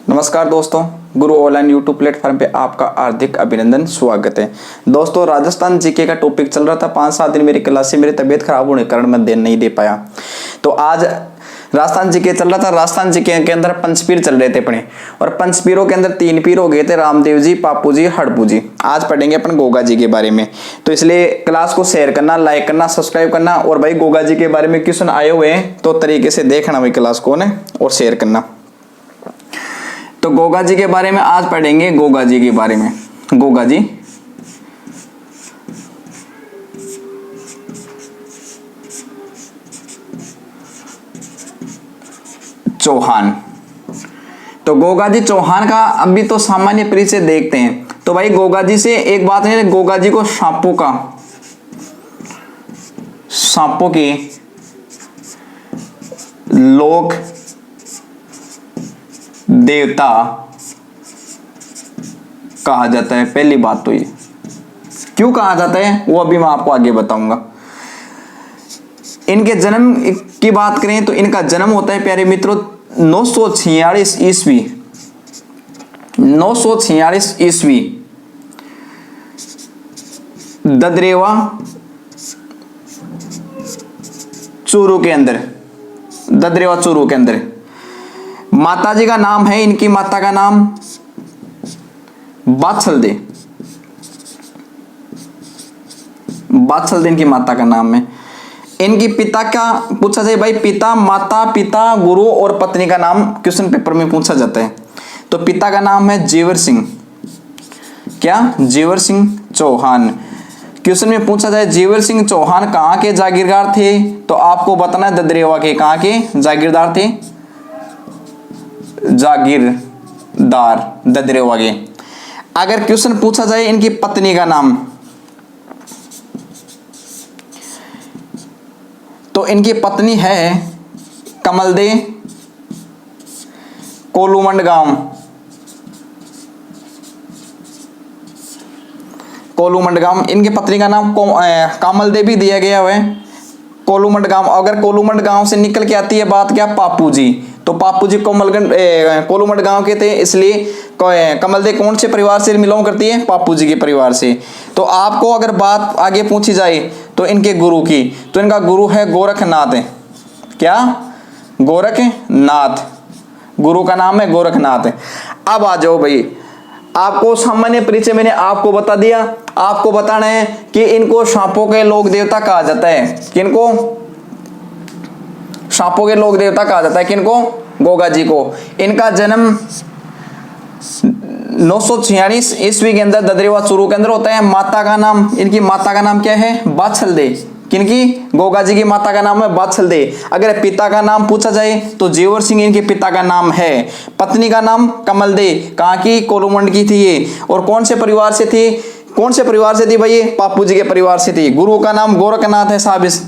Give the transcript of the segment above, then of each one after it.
नमस्कार दोस्तों, गुरु online YouTube platform पे आपका हार्दिक अभिनंदन, स्वागत है। दोस्तों, राजस्थान जीके का टॉपिक चल रहा था। 5-7 दिन मेरी क्लास से मेरी तबीयत खराब होने के कारण मैं नहीं दे पाया। तो आज राजस्थान जीके चल रहा था। राजस्थान जीके के अंदर पंचपीर चल रहे थे अपने, और पंचपीरों के अंदर 3 पीर हो गए थे, रामदेव जी, पापू जी, हड़पू जी। आज पढ़ेंगे अपन गोगा जी के बारे में। तो इसलिए क्लास को शेयर करना, लाइक करना, सब्सक्राइब करना, और भाई गोगा जी के बारे में क्वेश्चन आए हुए हैं तो तरीके से देखना भाई क्लास को ने, और शेयर करना। तो गोगा जी के बारे में आज पढ़ेंगे। गोगा जी के बारे में, गोगा जी चौहान। तो गोगा जी चौहान का अभी तो सामान्य परिचय देखते हैं। तो भाई गोगा जी से एक बात है, गोगा जी को सांपों की लोक देवता कहा जाता है। पहली बात तो ये क्यों कहा जाता है वो अभी मैं आपको आगे बताऊंगा। इनके जन्म की बात करें तो इनका जन्म होता है प्यारे मित्रों 946 ईस्वी। 946 ईस्वी ददरेवा चूरू के अंदर, ददरेवा चूरू के अंदर। माता जी का नाम है, इनकी माता का नाम बात्सलदे। बात्सलदे इनकी माता का नाम है। इनकी पिता का पूछा जाए भाई, पिता, माता, पिता, गुरु और पत्नी का नाम क्वेश्चन पेपर में पूछा जाता है। तो पिता का नाम है जेवर सिंह। क्या? जेवर सिंह चौहान। क्वेश्चन में पूछा जाए जेवर सिंह चौहान कहां के जागीरदार थे, तो आपको बताना है ददरेवा के। कहां के जागीरदार थे? जागीरदार ददरेवा के। अगर क्वेश्चन पूछा जाए इनकी पत्नी का नाम, तो इनकी पत्नी है कमलदे कोलूमंडगांव। कोलूमंडगांव इनकी पत्नी का नाम कमलदे भी दिया गया है। कोलूमंडगांव, अगर कोलूमंडगांव से निकल के आती है बात क्या? पापू जी। तो पापू जी कोलूमंडगांव के थे, इसलिए कमलदे कौन से परिवार से बिलोंग करती है? पापू जी के परिवार से। तो आपको अगर बात आगे पूछी जाए तो इनके गुरु की, तो इनका गुरु है गोरखनाथ। क्या? गोरखनाथ। गुरु का नाम है गोरखनाथ। अब आ जाओ भाई, आपको सामान्य परिचय मैंने आपको बता दिया। आपको बताना है कि इनको सांपों के लोक देवता कहा जाता है। किनको? सांपों के लोक देवता कहा जाता है। किनको? गोगा जी को। इनका जन्म 946 ईस्वी के अंदर ददरेवा चूरू के अंदर होता है। माता का नाम, इनकी माता का नाम क्या है? बात्सलदे। किनकी? गोगा जी की माता का नाम है बात्सलदे। अगर पिता का नाम पूछा जाए तो जेवर सिंह इनके पिता का नाम है। पत्नी का नाम कमलदे। कहाँ की? कोलूमंड की थी ये। और कौन से परिवार से थी? कौन से परिवार से थी भाई? पापू जी के परिवार से थी। गुरु का नाम गोरखनाथ है साहब, इस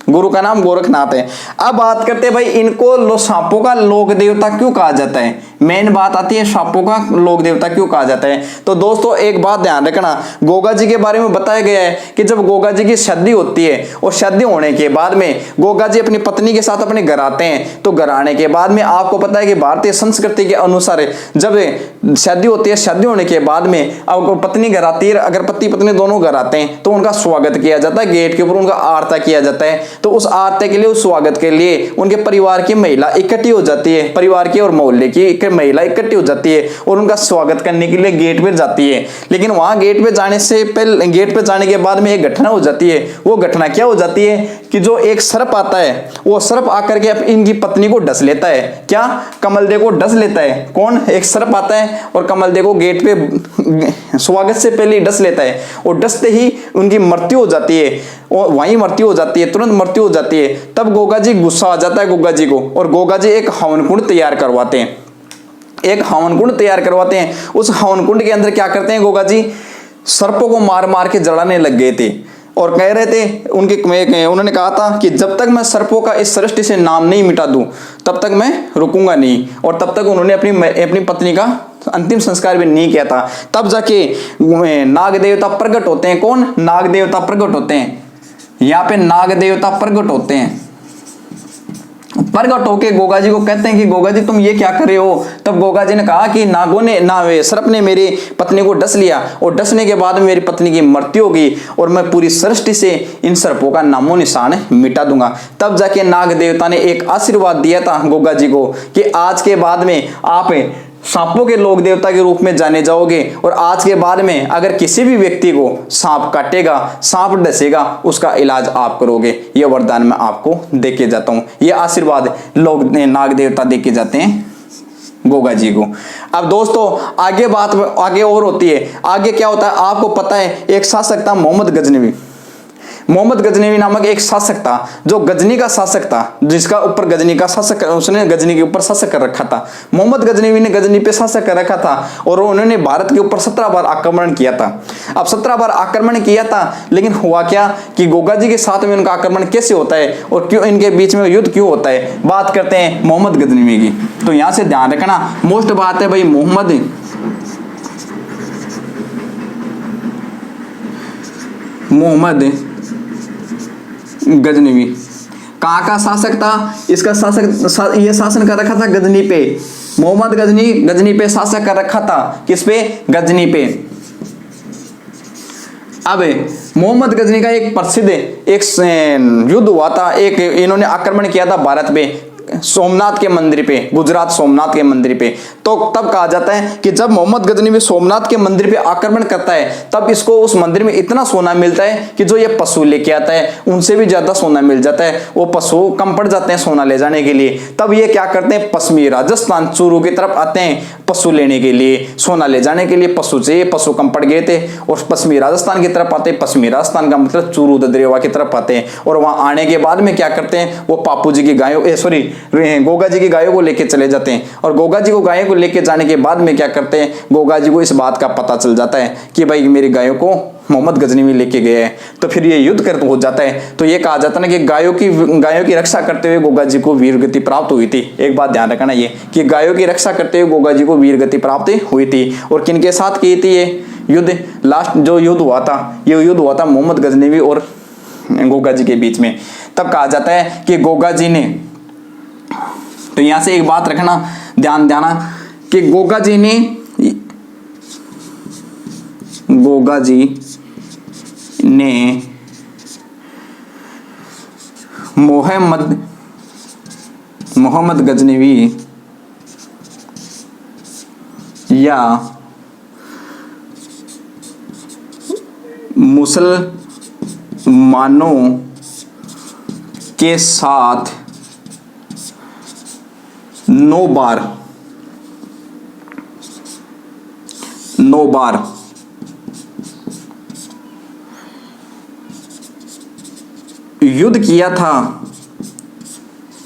गुरु का नाम गोरखनाथ है। अब बात करते हैं भाई, इनको सांपों का लोक देवता क्यों कहा जाता है। मेन बात आती है सांपों का लोक देवता क्यों कहा जाता है। तो दोस्तों एक बात ध्यान रखना, गोगा जी के बारे में बताया गया है कि जब गोगा जी की शादी होती है और शादी होने के बाद में गोगा जी अपनी पत्नी के साथ अपने घर आते हैं, तो घर आने के बाद में आपको पता है कि भारतीय संस्कृति के अनुसार जब शादी होती है, शादी होने के बाद में अब पत्नी घर आती है, अगर पति पत्नी दोनों घर आते हैं तो उनका स्वागत किया जाता है। गेट के ऊपर उनका आरता किया जाता है। तो उस आरती के लिए, उस स्वागत के लिए उनके परिवार की महिला इकट्ठी हो जाती है। परिवार की और मोहल्ले की महिला इकट्ठी हो जाती है और उनका स्वागत करने के लिए गेट पे जाती है। लेकिन वहां गेट पे जाने से पहले, गेट पे जाने के बाद में एक घटना हो जाती है। वो घटना क्या हो जाती है कि जो एक सर्प आता है, वो सर्प आकर के इनकी पत्नी को डस लेता है। क्या? कमलदे को डस लेता है। कौन? एक सर्प आता है और कमलदे को गेट पे स्वागत से पहले डस लेता है, और डसते ही उनकी मृत्यु हो जाती है। और वहीं मृत्यु हो जाती है, तुरंत मृत्यु हो जाती है। तब गोगा जी गुस्सा आ जाता है गोगा जी को, और गोगा जी एक हवन कुंड तैयार करवाते हैं। एक हवन कुंड तैयार करवाते हैं। उस हवन कुंड के अंदर क्या करते हैं गोगा जी? सर्पों को मार मार के जलाने लग गए थे, और कह रहे थे उन्होंने कहा था कि जब तक मैं सर्पों का इस सृष्टि से नाम नहीं मिटा दूं तब तक मैं रुकूंगा नहीं। और तब तक उन्होंने अपनी पत्नी का अंतिम संस्कार भी नहीं किया था। तब जाके नाग देवता प्रकट होते हैं। कौन? नाग देवता प्रकट होते हैं। यहाँ पे नाग देवता प्रकट होते हैं। प्रकट होके गोगा जी को कहते हैं कि गोगा जी तुम ये क्या कर रहे हो। तब गोगा जी ने कहा कि नागों ने सर्प ने मेरी पत्नी को डस लिया और डसने के बाद मेरी पत्नी की मृत्यु होगी और मैं पूरी सृष्टि से इन सर्पों का नामो निशान मिटा दूंगा। तब जाके नाग देवता ने एक आशीर्वाद दिया था गोगा जी को कि आज के बाद में आप सांपों के लोक देवता के रूप में जाने जाओगे और आज के बाद में अगर किसी भी व्यक्ति को सांप काटेगा, सांप डसेगा, उसका इलाज आप करोगे। ये वरदान मैं आपको देके जाता हूं। ये आशीर्वाद लोग नाग देवता देके जाते हैं गोगा जी को। अब दोस्तों आगे बात आगे और होती है। आगे क्या होता है आपको पता है, एक शासक था मोहम्मद गजनवी। मोहम्मद गजनवी नामक एक शासक था जो गजनी का शासक था, जिसका ऊपर गजनी का शासक, उसने गजनी के ऊपर शासक कर रखा था। मोहम्मद गजनवी ने गजनी पे शासक कर रखा था और उन्होंने भारत के ऊपर 17 बार आक्रमण किया था। अब 17 बार आक्रमण किया था, लेकिन हुआ क्या कि गोगा जी के साथ में उनका आक्रमण कैसे होता है और क्यों इनके बीच में युद्ध क्यों होता है। बात करते हैं मोहम्मद गजनवी की। तो यहां से ध्यान रखना, मोस्ट बात है भाई मोहम्मद गजनवी कहाँ का शासक था। इसका ये शासन कर रखा था गजनी पे। मोहम्मद गजनी पे शासक कर रखा था। किस पे? गजनी पे। अब मोहम्मद गजनी का एक प्रसिद्ध एक युद्ध हुआ था, एक इन्होंने आक्रमण किया था भारत पे, सोमनाथ के मंदिर पे, गुजरात सोमनाथ के मंदिर पे। तो तब कहा जाता है कि जब मोहम्मद गजनी भी सोमनाथ के मंदिर पे आक्रमण करता है तब इसको उस मंदिर में इतना सोना मिलता है कि जो ये पशु लेके आता है उनसे भी ज्यादा सोना मिल जाता है। वो पशु कम पड़ जाते हैं सोना ले जाने के लिए। तब ये क्या करते हैं, पश्चिमी राजस्थान चूरू की तरफ आते हैं पशु लेने के लिए, सोना ले जाने के लिए। पशु चाहिए, पशु कम पड़ गए थे और पश्चिमी राजस्थान की तरफ आते हैं। पश्चिमी राजस्थान का मतलब चूरू ददरेवा की तरफ आते हैं और वहां आने के बाद में क्या करते हैं, वो पापू जी की गायों गोगा जी की गायों को लेके चले जाते हैं। और गोगा जी को गायों को लेके जाने के बाद में क्या करते हैं, गोगा जी को इस बात का पता चल जाता है कि भाई मेरी गायों को मोहम्मद गजनवी लेके गए हैं। तो फिर ये युद्ध कर हो जाता है। तो ये कहा जाता है ना कि गायों की रक्षा करते हुए गोगा जी को वीर गति प्राप्त हुई थी। एक बात ध्यान रखना ये कि गायों की रक्षा करते हुए गोगा जी को वीर गति प्राप्त हुई थी। और किनके साथ की थी ये युद्ध? लास्ट जो युद्ध हुआ था, ये युद्ध हुआ था मोहम्मद गजनवी और गोगा जी के बीच में। तब कहा जाता है कि गोगा जी ने, तो यहां से एक बात रखना, ध्यान देना कि गोगा जी ने मोहम्मद गजनवी या मुसलमानों के साथ 9 बार युद्ध किया था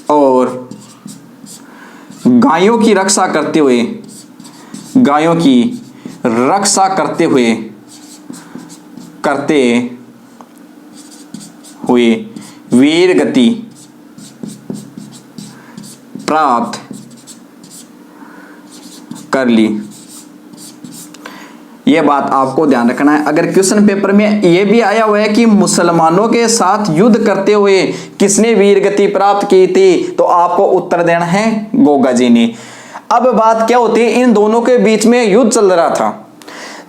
और गायों की रक्षा करते हुए वीर गति प्राप्त कर ली। यह बात आपको ध्यान रखना है। अगर क्वेश्चन पेपर में यह भी आया हुआ है कि मुसलमानों के साथ युद्ध करते हुए किसने वीर गति प्राप्त की थी, तो आपको उत्तर देना है गोगा जी ने। अब बात क्या होती है, इन दोनों के बीच में युद्ध चल रहा था।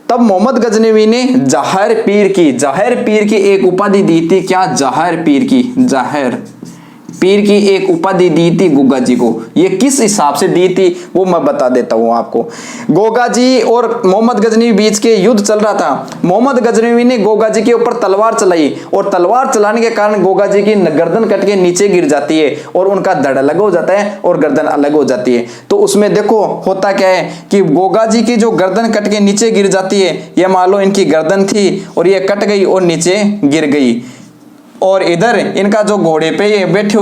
तब मोहम्मद गजनवी ने जहर पीर की एक उपाधि दी थी। क्या? जहर पीर की एक उपाधि दी थी गोगा जी को। ये किस हिसाब से दी थी वो मैं बता देता हूं आपको। गोगा जी और मोहम्मद गजनवी बीच के युद्ध चल रहा था। मोहम्मद गजनवी ने गोगा जी के ऊपर तलवार चलाई और तलवार चलाने के कारण गोगा जी की गर्दन कट के नीचे गिर जाती है और उनका धड़ अलग हो जाता है और गर्दन अलग हो जाती है। तो उसमें देखो होता क्या है कि गोगा जी की जो गर्दन कट के नीचे गिर जाती है, यह मान लो इनकी गर्दन थी और ये कट गई और नीचे गिर गई। और इधर इनका जो घोड़े पे ये बैठे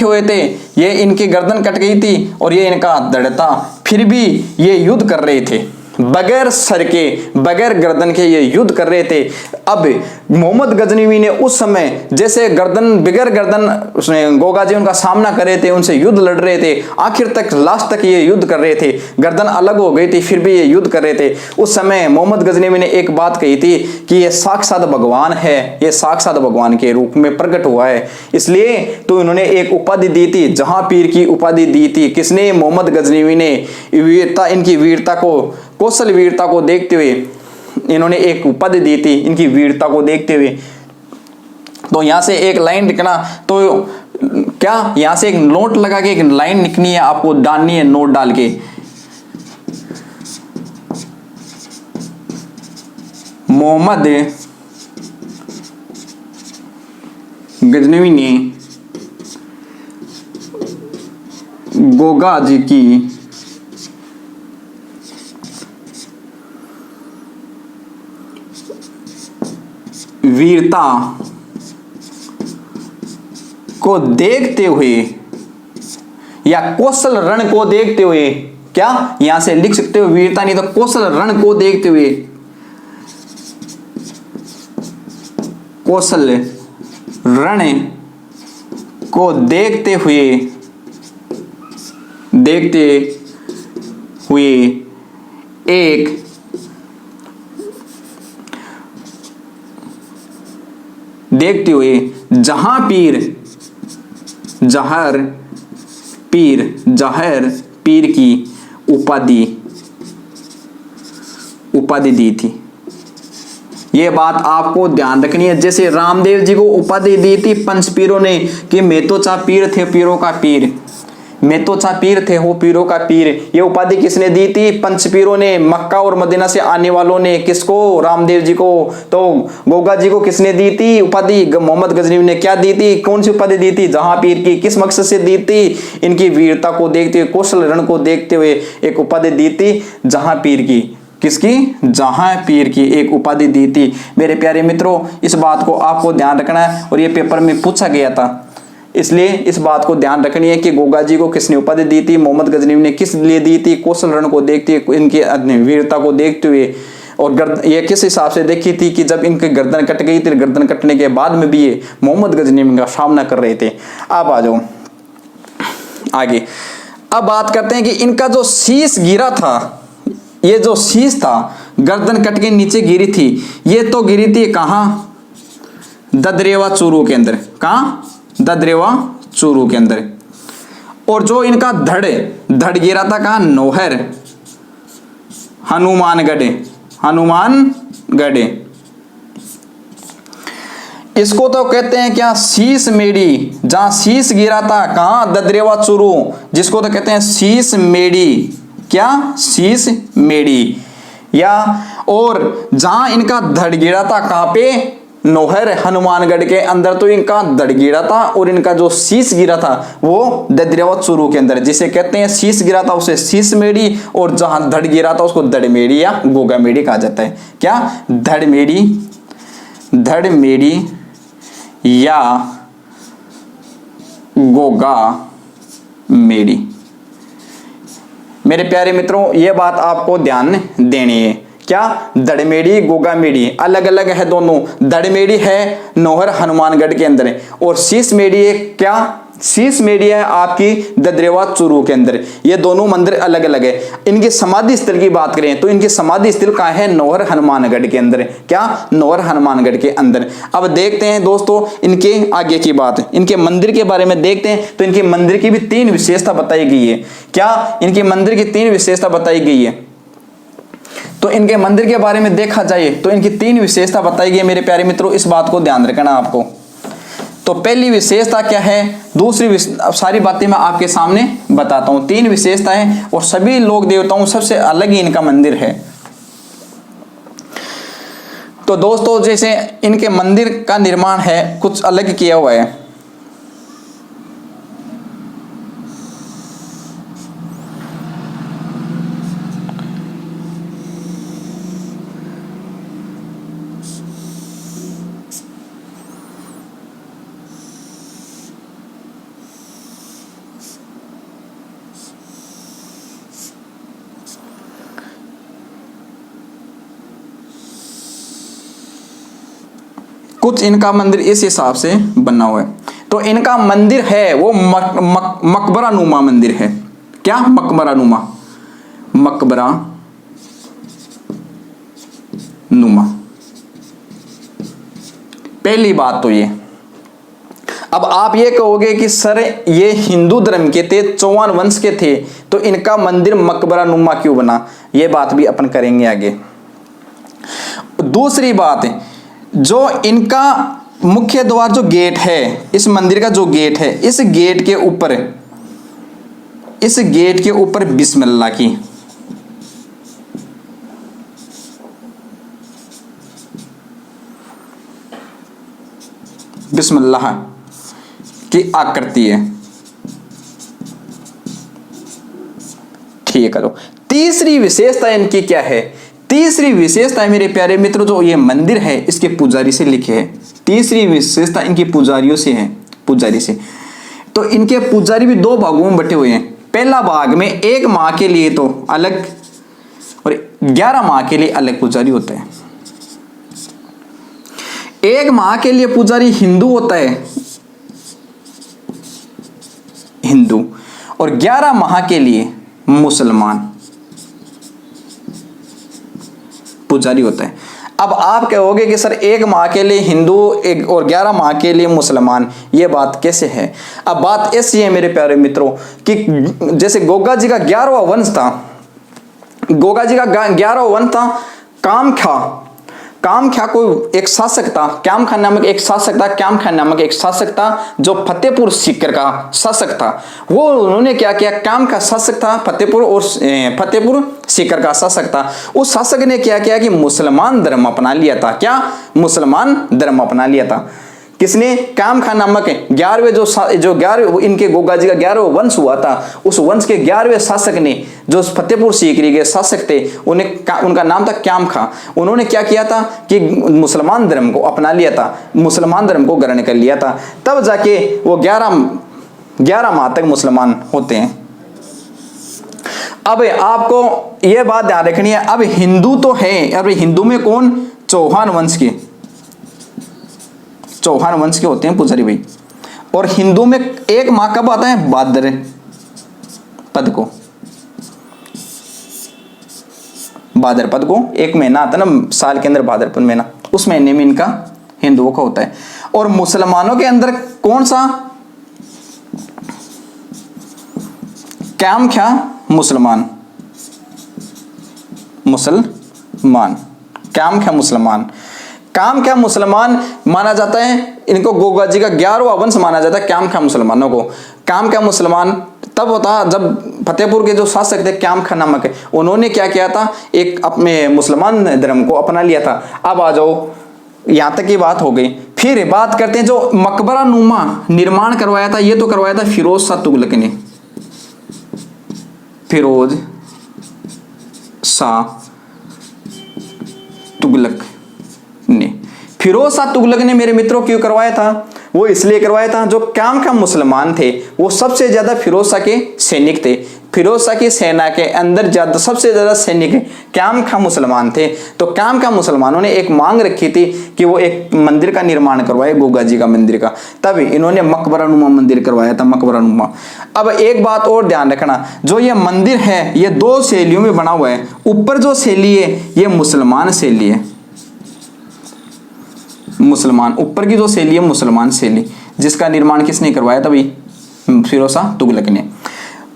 हुए थे, ये इनकी गर्दन कट गई थी और ये इनका धड़ था। फिर भी ये युद्ध कर रहे थे। बगैर सर के, बगैर गर्दन के ये युद्ध कर रहे थे। अब मोहम्मद गजनवी ने उस समय जैसे गर्दन, बगैर गर्दन गोगा जी उनका सामना कर रहे थे, उनसे युद्ध लड़ रहे थे, आखिर तक लास्ट तक ये युद्ध कर रहे थे, गर्दन अलग हो गई थी फिर भी ये युद्ध कर रहे थे। उस समय मोहम्मद गजनवी ने एक बात कही थी कि ये साक्षात भगवान है, ये साक्षात भगवान के रूप में प्रकट हुआ है। इसलिए तो इन्होंने एक उपाधि दी थी, जहां पीर की उपाधि दी थी। किसने? मोहम्मद गजनवी ने। वीरता, इनकी वीरता को, कौशल वीरता को देखते हुए इन्होंने एक उपाधि दी थी, इनकी वीरता को देखते हुए। तो यहां से एक लाइन लिखना, तो क्या यहां से एक नोट लगा के एक लाइन लिखनी है, आपको डालनी है नोट डाल के। मोहम्मद गजनवी ने गोगा जी की वीरता को देखते हुए या कौशल रण को देखते हुए, क्या यहां से लिख सकते हो वीरता नहीं तो कौशल रण को देखते हुए, कौशल रण को देखते हुए एक जहां पीर की उपाधि दी थी। ये बात आपको ध्यान रखनी है। जैसे रामदेव जी को उपाधि दी थी पंच पीरों ने कि मैं तो चा पीर थे पीरों का पीर, मैं तो चा पीर थे हो पीरों का पीर। ये उपाधि किसने दी थी? पंच पीरों ने, मक्का और मदीना से आने वालों ने। किसको? रामदेव जी को। तो गोगा जी को किसने दी थी उपाधि? मोहम्मद गजनवी ने। क्या दी थी? कौन सी उपाधि दी थी? जहां पीर की। किस मकसद से दी थी? इनकी वीरता को देखते हुए, कौशल रण को देखते हुए एक उपाधि दी थी जहां पीर की। किसकी? जहां पीर की एक उपाधि दी थी। मेरे प्यारे मित्रों, इस बात को आपको ध्यान रखना है और ये पेपर में पूछा गया था, इसलिए इस बात को ध्यान रखनी है कि गोगा जी को किसने उपाधि दी थी, मोहम्मद गजनवी ने किस लिए दी थी, कौशल रण को देखते हुए, इनकी वीरता को देखते हुए। और ये किस हिसाब से देखी थी कि जब इनकी गर्दन कट गई थी, गर्दन कटने के बाद में भी ये मोहम्मद गजनवी का सामना कर रहे थे। अब आ जाओ आगे। अब बात करते हैं कि इनका जो शीश गिरा था, ये जो शीश था गर्दन कट के नीचे गिरी थी, ये तो गिरी थी कहां? ददरेवा चूरू के अंदर। कहां? ददरेवा चूरू के अंदर। और जो इनका धड़ गिरा था कहां? नौहर हनुमानगढ़। इसको तो कहते हैं क्या? शीश मेड़ी। जहां शीश गिरा था कहां? ददरेवा चूरू, जिसको तो कहते हैं शीश मेड़ी। क्या? शीश मेड़ी। या और जहां इनका धड़ गिरा था कहां पे? नौहर हनुमानगढ़ के अंदर। तो इनका धड़ गिरा था और इनका जो शीश गिरा था वो ददरेवा चूरू के अंदर, जिसे कहते हैं शीश गिरा था उसे शीश मेड़ी, और जहां धड़ गिरा था उसको धड़ मेड़ी या गोगा मेड़ी कहा जाता है। क्या? धड़ मेड़ी या गोगा मेड़ी। मेरे प्यारे मित्रों, यह बात आपको ध्यान देनी है। क्या? दड़मेड़ी गोगा मेड़ी अलग अलग है दोनों। दड़मेड़ी है नौहर हनुमानगढ़ के अंदर और शीश मेड़ी है क्या? शीश मेड़ी है आपकी ददरेवा चूरू के अंदर। ये दोनों मंदिर अलग अलग है। इनके समाधि स्थल की बात करें तो इनकी समाधि स्थल कहाँ है? नौहर हनुमानगढ़ के अंदर। क्या? नौहर हनुमानगढ़ के अंदर। अब देखते हैं दोस्तों इनके आगे की बात, इनके मंदिर के बारे में देखते हैं। तो इनके मंदिर की भी 3 विशेषता बताई गई है। क्या? इनके मंदिर की 3 विशेषता बताई गई है। तो इनके मंदिर के बारे में देखा जाए तो इनकी 3 विशेषता बताई गई है। मेरे प्यारे मित्रों, इस बात को ध्यान रखना आपको। तो पहली विशेषता क्या है? दूसरी सारी बातें मैं आपके सामने बताता हूं। 3 विशेषताएं और सभी लोक देवताओं सबसे अलग ही इनका मंदिर है। तो दोस्तों जैसे इनके मंदिर का निर्माण है कुछ अलग किया हुआ है। कुछ इनका मंदिर इस हिसाब से बना हुआ है। तो इनका मंदिर है वो मकबरा नुमा मंदिर है। क्या? मकबरा नुमा, मकबरा नुमा। पहली बात तो ये। अब आप ये कहोगे कि सर ये हिंदू धर्म के थे, चौहान वंश के थे, तो इनका मंदिर मकबरा नुमा क्यों बना? ये बात भी अपन करेंगे आगे। दूसरी बात है, जो इनका मुख्य द्वार जो गेट है, इस मंदिर का जो गेट है, इस गेट के ऊपर बिस्मिल्लाह की आकृति है। ठीक है। तो तीसरी विशेषता इनकी क्या है? तीसरी विशेषता मेरे प्यारे मित्रों, जो ये मंदिर है इसके पुजारी से लिखे है। तीसरी विशेषता इनकी पुजारियों से है, पुजारी से। तो इनके पुजारी भी दो भागों में बटे हुए हैं। पहला भाग में 1 माह के लिए तो अलग और 11 माह के लिए अलग पुजारी होता है। 1 माह के लिए पुजारी हिंदू होता है, हिंदू, और 11 माह के लिए मुसलमान पुजारी होता है। अब आप कहोगे कि सर 1 माह के लिए हिंदू और 11 माह के लिए मुसलमान, ये बात कैसे है? अब बात ऐसी है मेरे प्यारे मित्रों कि जैसे गोगा जी का 11वां वंश था, गोगा जी का 11वां वंश था कामख्या कोई एक शासक था, क्याम खान नामक एक शासक था, क्याम खान नामक एक शासक था जो फतेहपुर सीकर का शासक था। वो उन्होंने क्या किया, क्याम का शासक था फतेहपुर सीकर का शासक था। उस शासक ने क्या किया कि मुसलमान धर्म अपना लिया था। क्या? मुसलमान धर्म अपना लिया था। किसने? क्याम खान नामक 11वें जो 11 इनके गोगा जी का 11वां वंश हुआ था, उस वंश के 11वें शासक ने, जो फतेहपुर सीकरी के शासक थे, उनका नाम था क्याम खां। उन्होंने क्या किया था कि मुसलमान धर्म को अपना लिया था, मुसलमान धर्म को ग्रहण कर लिया था। तब जाके वो 11 माह तक मुसलमान होते हैं। अब आपको यह बात ध्यान रखनी है, अब हिंदू तो है, अब हिंदू में कौन? चौहान वंश के होते हैं पुजारी भाई। और हिंदू में 1 माह कब आता है? भाद्रपद को 1 महीना आता है ना साल के अंदर, भाद्रपद महीना, उस महीने में इनका हिंदुओं का होता है। और मुसलमानों के अंदर कौन सा? क्याम मुसलमान, काम क्या मुसलमान माना जाता है इनको। गोगा जी का 11वां वंश माना जाता है क्याम खा मुसलमानों को। काम क्या मुसलमान तब होता जब फतेहपुर के जो शासक थे क्याम खा नामक, उन्होंने क्या किया था, एक अपने मुसलमान धर्म को अपना लिया था। अब आ जाओ, यहां तक की बात हो गई। फिर बात करते हैं जो मकबरा नुमा निर्माण करवाया था, ये तो करवाया था फिरोज शाह तुगलक ने। फिरोज शाह तुगलक ने मेरे मित्रों क्यों करवाया था? वो इसलिए करवाया था, जो क्याम खा मुसलमान थे वो सबसे ज्यादा फिरोज शाह के सैनिक थे। फिरोज शाह की सेना के अंदर सबसे ज्यादा सैनिक क्याम खा मुसलमान थे। तो क्याम खा मुसलमानों ने एक मांग रखी थी कि वो एक मंदिर का निर्माण करवाए, गोगा जी का मंदिर का। तभी इन्होंने मकबरा नुमा मंदिर करवाया था, मकबरा नुमा। अब एक बात और ध्यान रखना, जो ये मंदिर है ये 2 शैलियों में बना हुआ है। ऊपर जो शैली है ये मुसलमान शैली है, ऊपर की जो शैली है मुसलमान शैली, जिसका निर्माण किसने करवाया था भाई? फिरोज शाह तुगलक ने।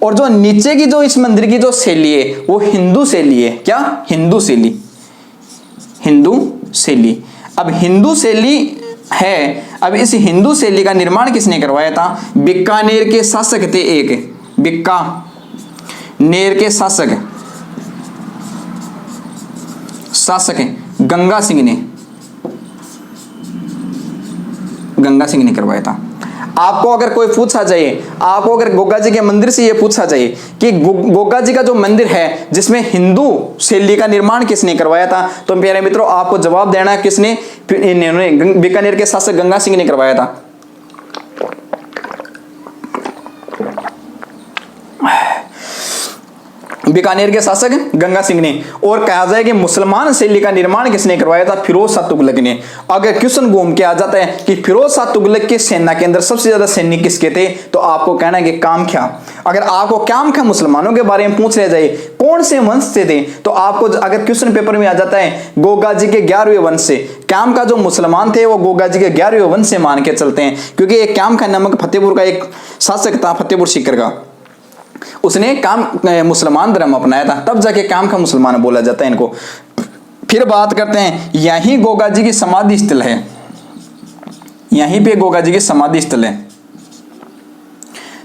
और जो नीचे की जो इस मंदिर की जो शैली है वो हिंदू शैली है। क्या? हिंदू शैली। अब हिंदू शैली है, अब इस हिंदू शैली का निर्माण किसने करवाया था? बीकानेर के शासक थे, एक बीकानेर के शासक गंगा सिंह ने करवाया था। आपको अगर कोई पूछा जाए, आपको अगर गोगा जी के मंदिर से ये पूछा जाए कि गोगा जी का जो मंदिर है जिसमें हिंदू शैली का निर्माण किसने करवाया था, तो प्यारे मित्रों आपको जवाब देना है किसने? बीकानेर के शासक गंगा सिंह ने करवाया था। बीकानेर के शासक गंगा सिंह ने। और कहा जाए कि मुसलमान शैली का निर्माण किसने करवाया था? फिरोज शाह तुगलक ने। अगर क्वेश्चन घूम के आ जाता है कि फिरोज शाह तुगलक की सेना के अंदर सबसे ज्यादा सैनिक किसके थे, तो आपको कहना है कि कामख्या। अगर आपको कामख्या मुसलमानों के बारे में पूछ लिया जाए कौन से वंश से थे, तो आपको अगर क्वेश्चन पेपर में आ जाता है गोगा जी के 11वें वंश से। काम का जो मुसलमान थे वो गोगा जी के 11वें वंश से मान के चलते हैं, क्योंकि एक काम खा नामक फतेहपुर का एक शासक था, फतेहपुर सीकर का, उसने काम मुसलमान धर्म अपनाया था, तब जाके काम का मुसलमान बोला जाता है इनको। फिर बात करते हैं, यहीं गोगा जी की समाधि स्थल है, यहीं पे गोगा जी की समाधि स्थल है,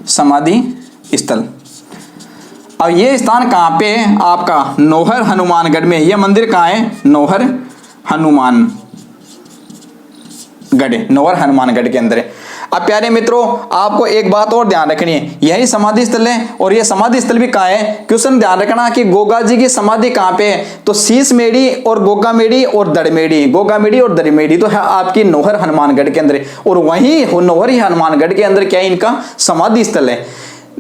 समाधि स्थल। अब ये स्थान कहां पे है आपका? नौहर हनुमानगढ़ में। ये मंदिर कहां है? नौहर हनुमानगढ़, नौहर हनुमानगढ़ के अंदर है। अब प्यारे मित्रों, आपको एक बात और ध्यान रखनी है, यही समाधि स्थल है और ये समाधि स्थल भी कहाँ है? क्वेश्चन ध्यान रखना कि गोगा जी की समाधि कहाँ पे है, तो शीश मेड़ी और गोगा मेड़ी और दड़मेड़ी, गोगा मेड़ी और दड़मेड़ी तो है आपकी नौहर हनुमानगढ़ के अंदर, और वहीं नौहर ही हनुमानगढ़ के अंदर क्या है? इनका समाधि स्थल है,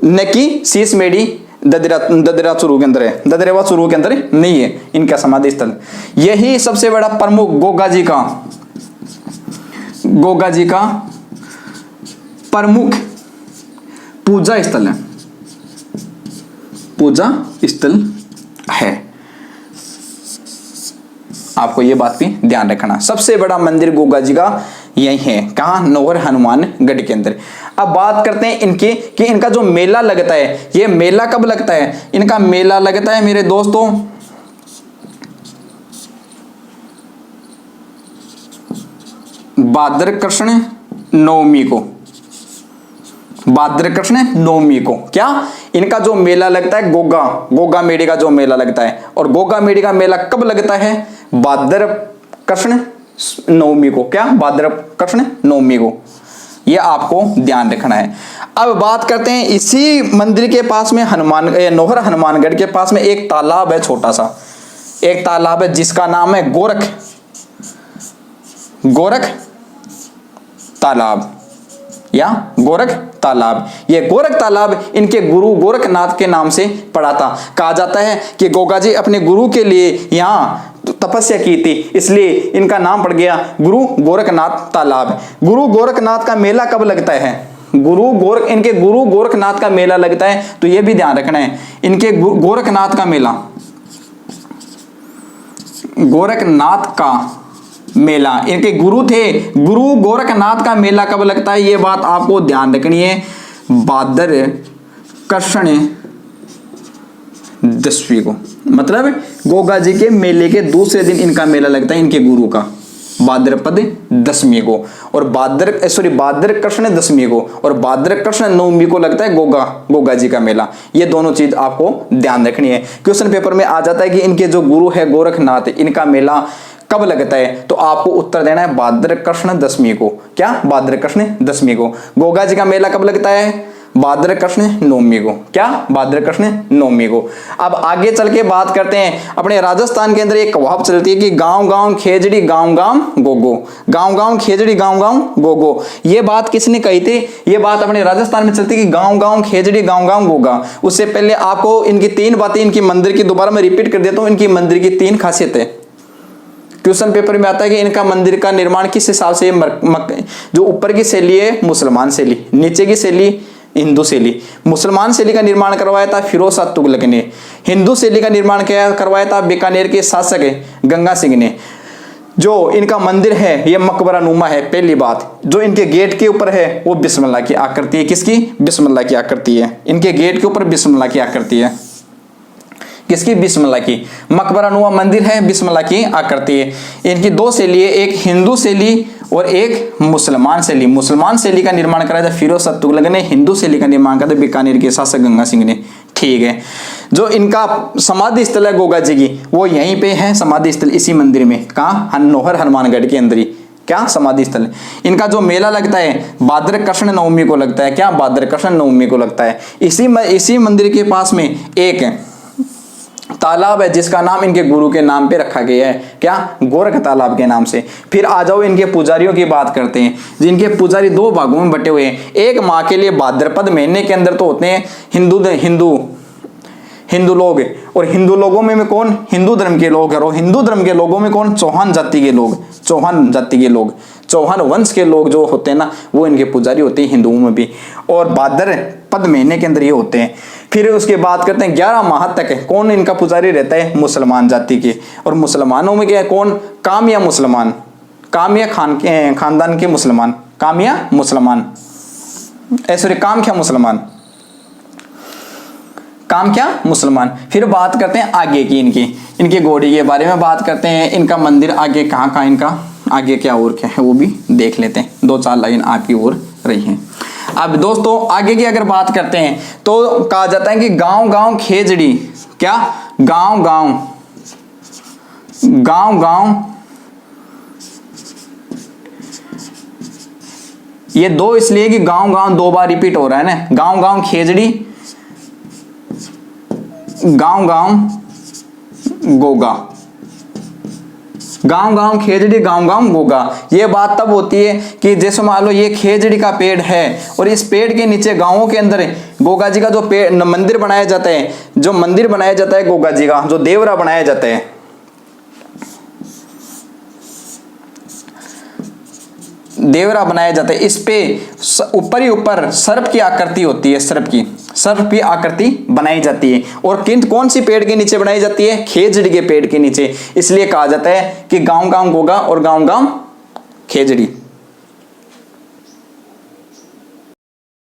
न कि शीश मेड़ी ददरा चूरू के अंदर है, ददरेवा चूरू के अंदर नहीं है इनका समाधि स्थल। यही सबसे बड़ा प्रमुख गोगा जी का प्रमुख पूजा स्थल है, पूजा स्थल है। आपको यह बात भी ध्यान रखना, सबसे बड़ा मंदिर गोगा जी का यही है, कहां? नौहर हनुमानगढ़ के अंदर। अब बात करते हैं इनकी कि इनका जो मेला लगता है, ये मेला कब लगता है? इनका मेला लगता है मेरे दोस्तों भाद्र कृष्ण नवमी को, भाद्र कृष्ण नवमी को। क्या इनका जो मेला लगता है गोगा मेड़ी का जो मेला लगता है, और गोगा मेड़ी का मेला कब लगता है? भाद्र कृष्ण नवमी को। क्या? भाद्र कृष्ण नवमी को, यह आपको ध्यान रखना है। अब बात करते हैं, इसी मंदिर के पास में नौहर हनुमानगढ़ के पास में एक तालाब है, छोटा सा एक तालाब है जिसका नाम है गोरख तालाब या गोरख तालाब। ये गोरख तालाब इनके गुरु गोरखनाथ के नाम से पड़ा था। कहा जाता है कि गोगा जी अपने गुरु के लिए यहाँ तपस्या की थी, इसलिए इनका नाम पड़ गया गुरु गोरखनाथ तालाब। गुरु गोरखनाथ का मेला कब लगता है? इनके गुरु गोरखनाथ का मेला लगता है, तो यह भी ध्यान रखना है, इनके गोरखनाथ का मेला, गोरखनाथ का मेला, इनके गुरु थे, गुरु गोरखनाथ का मेला कब लगता है? ये बात आपको ध्यान रखनी है, भाद्र कृष्ण दशमी को, मतलब गोगा जी के मेले के दूसरे दिन इनका मेला लगता है, इनके गुरु का, भाद्रपद दशमी को, और भाद्र कृष्ण दशमी को, और भाद्र कृष्ण नवमी को लगता है गोगा जी का मेला। ये दोनों चीज आपको ध्यान रखनी है। क्वेश्चन पेपर में आ जाता है कि इनके जो गुरु है गोरखनाथ, इनका मेला कब लगता है, तो आपको उत्तर देना है भाद्र कृष्ण दशमी को। क्या? भाद्र कृष्ण दशमी को। गोगा जी का मेला कब लगता है? भाद्र कृष्ण नवमी को। क्या? भाद्र कृष्ण नवमी को। अब आगे चल के बात करते हैं, अपने राजस्थान के अंदर एक कहावत चलती है कि गांव गांव खेजड़ी गांव गांव गोगो, गांव गांव खेजड़ी गांव गांव गोगो। ये बात किसने कही थी? ये बात अपने राजस्थान में चलती है कि गांव गांव खेजड़ी गांव गांव गोगा। उससे पहले आपको इनकी 3 बातें, इनकी मंदिर की दोबारा मैं रिपीट कर देता हूं। इनकी मंदिर की 3 खासियतें क्वेश्चन पेपर में आता है कि इनका मंदिर का निर्माण किस हिसाब से, जो ऊपर की शैली है मुसलमान शैली, नीचे की शैली हिंदू शैली। मुसलमान शैली का निर्माण करवाया था फिरोज शाह तुगलक ने, हिंदू शैली का निर्माण करवाया था बीकानेर के शासक गंगा सिंह ने। जो इनका मंदिर है ये मकबरा नुमा है। पहली बात, जो इनके गेट के ऊपर है वो बिस्मिल्लाह की आकृति है। किसकी? बिस्मिल्लाह की आकृति है। इनके गेट के ऊपर बिस्मिल्लाह की आकृति है। किसकी? बिस्मिल्लाह की। मकबरा नुमा मंदिर है, बिस्मिल्लाह की आकृति है। इनकी 2 शैली है, एक हिंदू शैली और एक मुसलमान शैली। मुसलमान शैली का निर्माण कराया था फिरोज शाह तुगलक ने, हिंदू शैली का निर्माण करा था बीकानेर के शासक गंगा सिंह ने। ठीक है। जो इनका समाधि स्थल है गोगा जी की, वो यहीं पे है समाधि स्थल, इसी मंदिर में। कहाँ? नौहर हनुमानगढ़ के अंदर ही। क्या? समाधि स्थल। इनका जो मेला लगता है भाद्र कृष्ण नवमी को लगता है। क्या? भाद्र कृष्ण नवमी को लगता है। इसी मंदिर के पास में एक तालाब है जिसका नाम इनके गुरु के नाम पे रखा गया है। क्या? गोरख तालाब के नाम से। फिर आ जाओ इनके पुजारियों की बात करते हैं। जिनके पुजारी 2 भागों में बटे हुए हैं। एक माह के लिए भाद्रपद महीने के अंदर तो होते हैं हिंदू लोग। और हिंदू लोगों में कौन? हिंदू धर्म के लोग है। और हिंदू धर्म के लोगों में कौन? चौहान जाति के लोग, चौहान जाति के लोग, चौहान वंश के लोग जो होते हैं ना, वो इनके पुजारी होते हैं हिंदुओं में भी। और भाद्रपद महीने के अंदर ये होते हैं। फिर उसके बाद करते हैं 11 माह तक कौन इनका पुजारी रहता है? मुसलमान जाति के। और मुसलमानों में क्या है? कौन? कामिया मुसलमान, कामिया खानदान के मुसलमान, कामिया मुसलमान, सॉरी कामख्या मुसलमान, कामख्या मुसलमान। फिर बात करते हैं आगे की, इनकी घोड़ी के बारे में बात करते हैं। इनका मंदिर आगे कहाँ कहाँ, इनका आगे क्या और क्या है वो भी देख लेते हैं। 2-4 लाइन आपकी ओर रही हैं। अब दोस्तों आगे की अगर बात करते हैं तो कहा जाता है कि गांव गांव खेजड़ी, क्या? गांव गांव, गांव गांव, ये दो इसलिए कि गांव गांव 2 बार रिपीट हो रहा है ना। गांव गांव खेजड़ी, गांव गांव गोगा, गांव गांव खेजड़ी, गांव गांव गोगा। ये बात तब होती है कि जैसे मान लो ये खेजड़ी का पेड़ है और इस पेड़ के नीचे गांवों के अंदर गोगा जी का जो मंदिर बनाया जाता है, जो मंदिर बनाया जाता है गोगा जी का, जो देवरा बनाया जाता है, देवरा बनाया जाता है, इस पे ऊपर ही ऊपर सर्प की आकृति होती है, सर्प की आकृति बनाई जाती है। और कौन सी पेड़ के नीचे बनाई जाती है? खेजड़ी के पेड़ के नीचे। इसलिए कहा जाता है कि गांव गांव गोगा और गांव गांव खेजड़ी।